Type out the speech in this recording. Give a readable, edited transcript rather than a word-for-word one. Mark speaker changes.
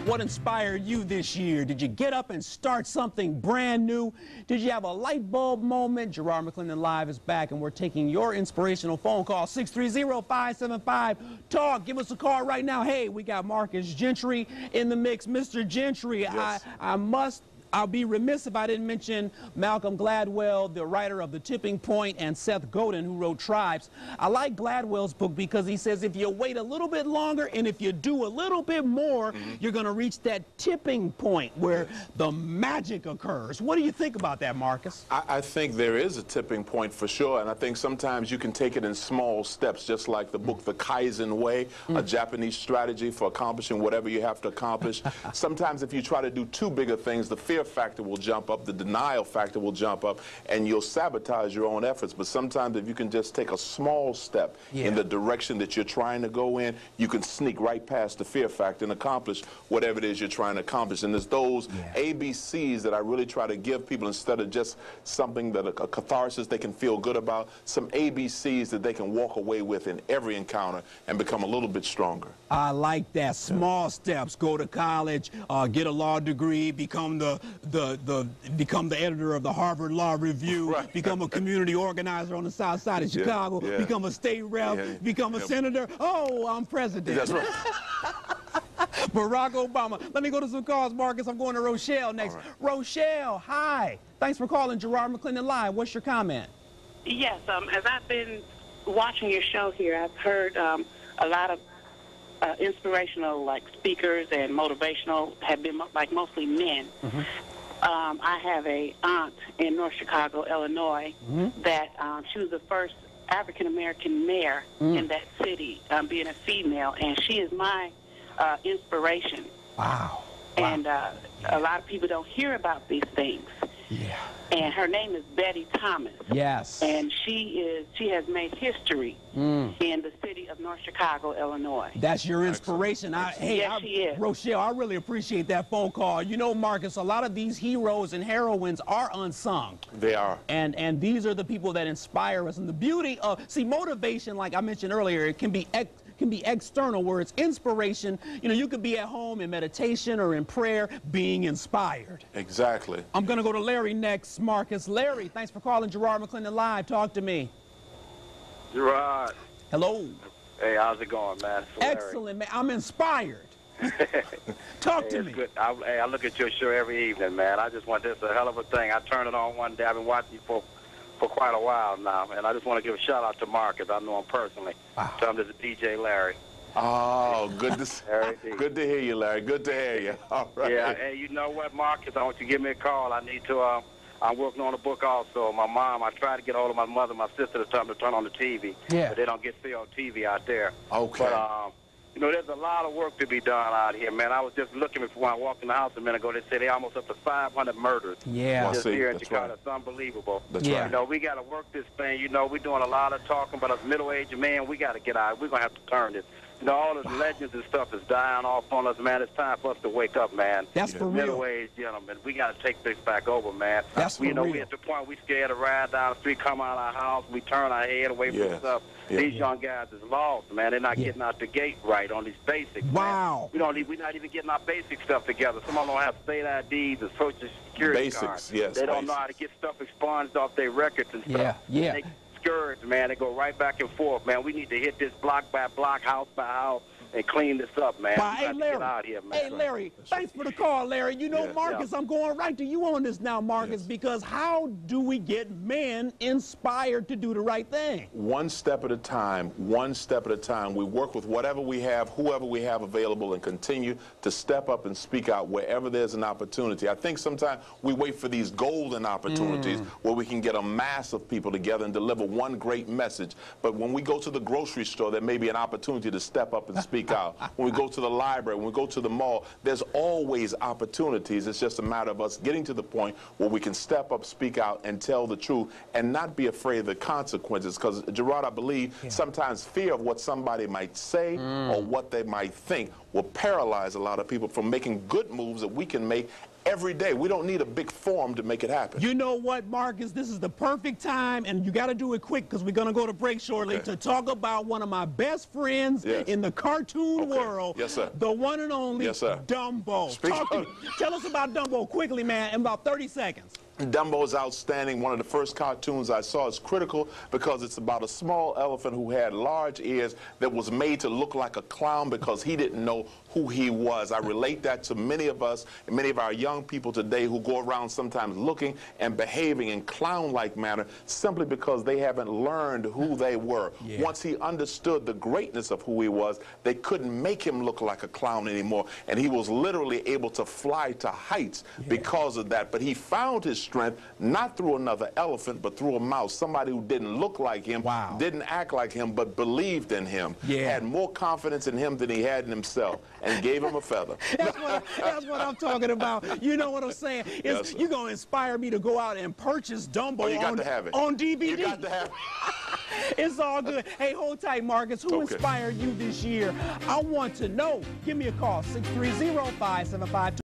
Speaker 1: What inspired you this year? Did you get up and start something brand new? Did you have a light bulb moment? Garrard McClendon Live is back, and we're taking your inspirational phone call, 630-575-TALK. Give us a call right now. Hey, we got Marcus Gentry in the mix. Mr. Gentry, yes. I'll be remiss if I didn't mention Malcolm Gladwell, the writer of The Tipping Point, and Seth Godin, who wrote Tribes. I like Gladwell's book because he says if you wait a little bit longer and if you do a little bit more, you're going to reach that tipping point where the magic occurs. What do you think about that, Marcus?
Speaker 2: I think there is a tipping point for sure, and I think sometimes you can take it in small steps, just like the book The Kaizen Way, a Japanese strategy for accomplishing whatever you have to accomplish. Sometimes if you try to do too big of things, the fear factor will jump up, the denial factor will jump up, and you'll sabotage your own efforts. But sometimes if you can just take a small step in the direction that you're trying to go in, you can sneak right past the fear factor and accomplish whatever it is you're trying to accomplish. And there's those ABCs that I really try to give people instead of just something that a catharsis they can feel good about, some ABCs that they can walk away with in every encounter and become a little bit stronger.
Speaker 1: I like that. Small steps. Go to college, get a law degree, become the editor of the Harvard Law Review, become a community organizer on the south side of Chicago, become a state rep, become a senator. Oh, I'm president.
Speaker 2: That's right.
Speaker 1: Barack Obama. Let me go to some calls, Marcus. I'm going to Rochelle next. Right. Rochelle, hi. Thanks for calling Garrard McClendon Live. What's your comment?
Speaker 3: Yes, as I've been watching your show here, I've heard a lot of inspirational, like, speakers and motivational have been mostly men. I have a aunt in North Chicago, Illinois, that she was the first African-American mayor in that city, being a female, and she is my inspiration.
Speaker 1: Wow.
Speaker 3: And a lot of people don't hear about these things.
Speaker 1: Yeah.
Speaker 3: And her name is Betty Thomas.
Speaker 1: Yes.
Speaker 3: And she has made history in the city of North Chicago, Illinois.
Speaker 1: That's your inspiration.
Speaker 3: Yes, she is.
Speaker 1: Rochelle, I really appreciate that phone call. You know, Marcus, a lot of these heroes and heroines are unsung.
Speaker 2: They are.
Speaker 1: And these are the people that inspire us. And the beauty of, see, motivation, like I mentioned earlier, it can be external, where it's inspiration. You know, you could be at home in meditation or in prayer being inspired.
Speaker 2: Exactly.
Speaker 1: I'm going to go to Larry next, Marcus. Larry, thanks for calling Garrard McClendon Live. Talk to me.
Speaker 4: Gerard.
Speaker 1: Hello.
Speaker 4: Hey, how's it going, man?
Speaker 1: Excellent, man. I'm inspired. Talk to me.
Speaker 4: Good. I look at your show every evening, man. I just want this a hell of a thing. I turned it on one day. I've been watching you for quite a while now, and I just want to give a shout out to Marcus. I know him personally.
Speaker 1: Wow.
Speaker 4: Tell him this is DJ Larry.
Speaker 2: Oh, good to good to hear you, Larry. Good to hear you. All right.
Speaker 4: Yeah, and you know what, Marcus? I want you to give me a call. I need to. I'm working on a book also. My mom, I tried to get hold of my mother, my sister, to tell them to turn on the TV.
Speaker 1: Yeah.
Speaker 4: But they don't get free on TV out there.
Speaker 2: Okay.
Speaker 4: But you know, there's a lot of work to be done out here, man. I was just looking before I walked in the house a minute ago. They say they're almost up to 500 murders.
Speaker 1: Yeah.
Speaker 4: Just here in Chicago. It's unbelievable.
Speaker 2: That's right.
Speaker 4: You know, we got to work this thing. You know, we're doing a lot of talking, but as middle-aged men, we got to get out. We're going to have to turn this. You know, all this legends and stuff is dying off on us, man. It's time for us to wake up, man.
Speaker 1: That's for real.
Speaker 4: Middle-aged gentlemen, we got to take this back over, man.
Speaker 1: That's for real.
Speaker 4: We at the point we scared to ride down the street, come out of our house, we turn our head away from stuff. These young guys is lost, man. They're not getting out the gate right on these basics.
Speaker 1: Wow.
Speaker 4: Man. We're not even getting our basic stuff together. Some of them don't have state IDs and social security cards.
Speaker 2: Yes.
Speaker 4: They don't know how to get stuff expunged off their records and stuff.
Speaker 1: Yeah.
Speaker 4: They discouraged, man. They go right back and forth, man. We need to hit this block by block, house by house, and clean this up, man.
Speaker 1: Hey, Larry.
Speaker 4: Get out here, man.
Speaker 1: Hey, Larry, thanks for the call, Larry. You know, Marcus, I'm going right to you on this now, Marcus, because how do we get men inspired to do the right thing?
Speaker 2: One step at a time, one step at a time. We work with whatever we have, whoever we have available, and continue to step up and speak out wherever there's an opportunity. I think sometimes we wait for these golden opportunities where we can get a mass of people together and deliver one great message. But when we go to the grocery store, there may be an opportunity to step up and speak out. When we go to the library, when we go to the mall, there's always opportunities. It's just a matter of us getting to the point where we can step up, speak out, and tell the truth, and not be afraid of the consequences. Because, Gerard, I believe sometimes fear of what somebody might say or what they might think will paralyze a lot of people from making good moves that we can make every day. We don't need a big forum to make it happen.
Speaker 1: You know what, Marcus? This is the perfect time, and you got to do it quick because we're going to go to break shortly to talk about one of my best friends in the cartoon world.
Speaker 2: Yes, sir.
Speaker 1: The one and only Dumbo. Tell us about Dumbo quickly, man, in about 30 seconds.
Speaker 2: Dumbo is outstanding. One of the first cartoons I saw. Is critical because it's about a small elephant who had large ears that was made to look like a clown because he didn't know who he was. I relate that to many of us and many of our young people today who go around sometimes looking and behaving in clown-like manner simply because they haven't learned who they were. Once he understood the greatness of who he was, they couldn't make him look like a clown anymore, and he was literally able to fly to heights because of that. But he found his strength not through another elephant, but through a mouse, somebody who didn't look like him, didn't act like him, but believed in him, had more confidence in him than he had in himself, and gave him a feather.
Speaker 1: That's what I'm talking about. You know what I'm saying? You're going to inspire me to go out and purchase Dumbo on DVD.
Speaker 2: You got to have it.
Speaker 1: It's all good. Hey, hold tight, Marcus. Who inspired you this year? I want to know. Give me a call, 630-575-20.